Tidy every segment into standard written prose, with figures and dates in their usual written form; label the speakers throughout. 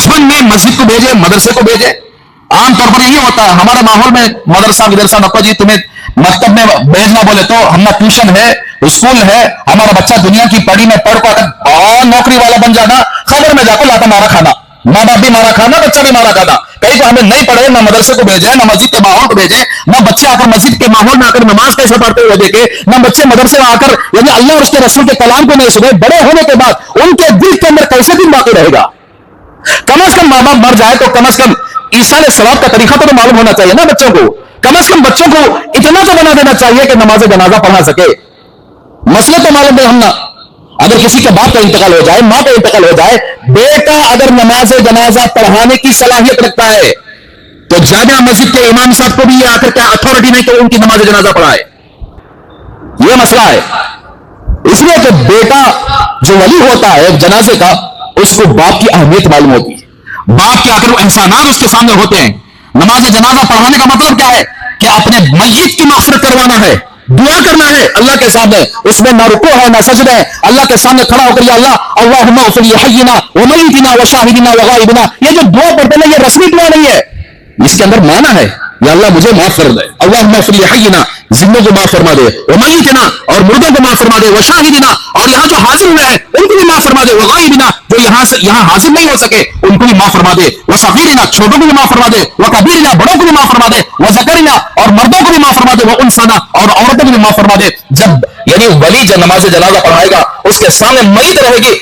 Speaker 1: बचपन में मस्जिद को भेजे, मदरसे को भेजे। आमतौर पर यही होता है हमारे माहौल में, मदरसा विदरसा नको जी, तुम्हें मकतब में भेजना बोले तो हम ना ट्यूशन है, स्कूल है, हमारा बच्चा दुनिया की पढ़ी में पढ़ को अगर नौकरी वाला बन जाना, खबर में जाकर लाता मारा खाना, माँ बाप भी मारा खाना, बच्चा भी मारा खाना। कहीं को हमें नहीं पढ़े, ना मदरसे को भेजे, ना मस्जिद के माहौल को भेजे, ना बच्चे आकर मस्जिद के माहौल में आकर नमाज कैसे पढ़ते हुए देखे, ना बच्चे मदरसे में आकर यानी अल्लाह और उसके रसूल के कलाम को नहीं सुने। बड़े होने के बाद उनके दिल के अंदर कैसे दिन बाकी रहेगा? कम से कम माँ बाप मर जाए तो कम से कम ईसाल सवाब का तरीका तो मालूम होना चाहिए ना बच्चों को। कम से कम बच्चों को इतना तो बना देना चाहिए कि नमाज जनाजा पढ़ा सके। मसले तो मालूम है हम ना, अगर किसी के बाप का इंतकाल हो जाए, मां का इंतकाल हो जाए, बेटा अगर नमाज जनाजा पढ़ाने की सलाहियत रखता है तो जामिया मस्जिद के इमाम साहब को भी ये आकर क्या अथॉरिटी नहीं तो उनकी नमाज जनाजा पढ़ाए। ये मसला है। इसलिए कि बेटा जो वली होता है जनाजे का, उसको बाप की अहमियत मालूम होती है, बाप के आकर एहसानात उसके सामने होते हैं। नमाज जनाजा पढ़ाने का मतलब क्या है कि अपने मय्यत की मग़फ़िरत करवाना है, दुआ करना है अल्लाह के सामने, उसमें ना रुकू है ना सजदा है, अल्लाह के सामने खड़ा होकर या अल्लाह अल्लाहुम्मा उफ़िर li हय्यिना व मय्यितिना व शाहिदिना व गाइबिना, ये जो दुआ पढ़ते हैं ये रस्मी दुआ नहीं है, इसके अंदर माना है या अल्लाह मुझे माफ कर दे, अल्लाहुम्मा उफ़िर li हय्यिना, जिंदों को माफ फरमा दे, व मय्यितिना और मुर्दों को माफ फरमा दे, व शाहिदिना और यहाँ जो हाजिर हुए हैं उनको भी माफ फरमा दे, व गाइबिना जो यहाँ हाजिर नहीं हो सके उनको भी माफ फरमा दे, व सगीरिना छोटों को भी माफ फरमा दे, व कबीरिना बड़ों को भी माफ फरमा दे, व ज़करिना और मर्दों को भी माफ फरमा दे, व उनसाना और औरतों को भी माफ फरमा दे। जब यानी वली जब नमाज जनाजा पढ़ाएगा उसके सामने मय्यत रहेगी,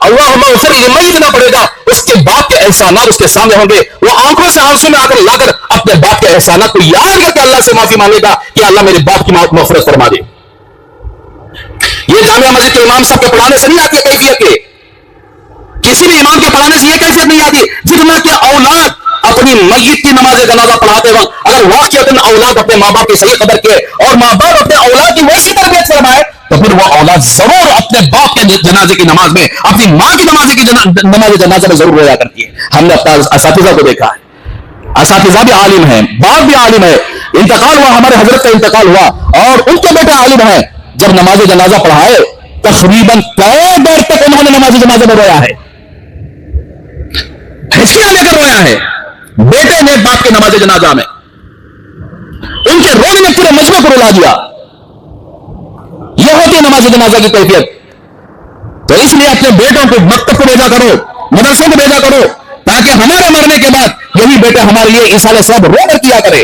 Speaker 1: अल्लाहुम्मा उफ़िर li मय्यितिना पढ़ेगा, उसके बाप के एहसानात उसके सामने होंगे, वो आंखों से आंसू में आकर लाकर अपने बाप के एहसानात को याद करके अल्लाह से माफी मांगेगा कि अल्लाह मेरे बाप की मग़फ़िरत फरमा दे। ये जामिया मस्जिद के इमाम साहब के पढ़ाने से नहीं आती है कैफियत के, किसी भी इमाम के पढ़ाने से ये कैफियत नहीं आती जितना कि औलाद अपनी मय्यत की नमाज जनाजा पढ़ाते वक्त अगर वाक़ियतन औलाद अपने माँ बाप की सही कदर किए और माँ बाप अपने औलाद की वैसी तरबियत फरमाए तो फिर वो औलाद जरूर अपने बाप के जनाजे की नमाज में, अपनी माँ की नमाज जनाजा में जरूर रोया करती है। हमने अपना असातिज़ा को देखा है, असातिज़ा भी आलिम है, बाप भी आलिम है, इंतकाल हुआ, हमारे हजरत का इंतकाल हुआ और उनके बेटे आलिम है, जब नमाज जनाजा पढ़ाए तकरीबन कई देर तक उन्होंने नमाज जनाजा में रोया है, हैसिया लेकर रोया है बेटे ने बाप के नमाज जनाजा में, उनके रोने में पूरे मजमे को रुला दिया। यह होती है नमाज जनाजा की कैफियत। तो इसलिए अपने बेटों को मकतब को भेजा करो, मदरसों को भेजा करो, ताकि हमारे मरने के बाद यही बेटे हमारे लिए इसाले सब रो कर किया करे।